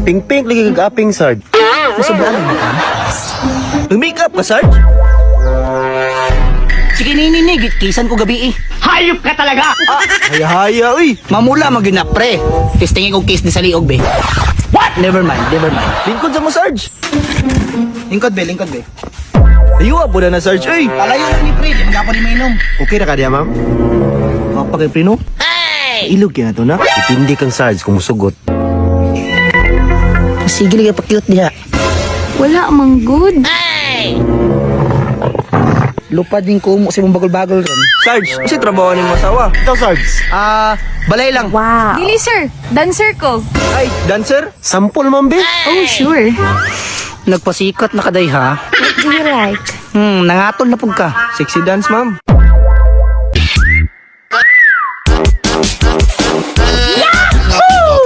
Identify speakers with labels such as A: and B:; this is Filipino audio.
A: Pink-pink lagi kag-aping, Sarge.
B: Sobrang mo ka?
A: Mag-makeup ka, Sarge?
B: Sige nini, kisan ko gabi eh.
C: Hayop ka talaga!
A: Haya-haya, uy.
B: Mamula magina pre. Testingin ko case ni sa liog be. What? Never mind.
A: Lingkod sa mo, Sarge.
B: Lingkod be.
A: Ayuwa po na, Sarge, uy.
B: Palayo lang ni pre, di magapon ni mainom.
A: Okay na ka diya, ma'am?
B: Papa kay pre no?
A: Ilog yan na to na. Itindi kang, Sarge, kung musugot.
B: Sige liga pa-cute diha.
D: Wala mang good.
B: Lupad din ko mo sa mong bagol-bagol ron.
A: Sarge, kasi trabaho ni mo asawa. Ikaw, Sarge.
B: Balay lang.
D: Wow. Dili sir, dancer ko.
A: Ay, dancer? Sample, ma'am, be.
D: Oh, sure.
B: Nagpasikat na kaday ha.
D: What do you like?
B: Nangatol na pug ka.
A: Sexy dance, ma'am.
E: Yahoo!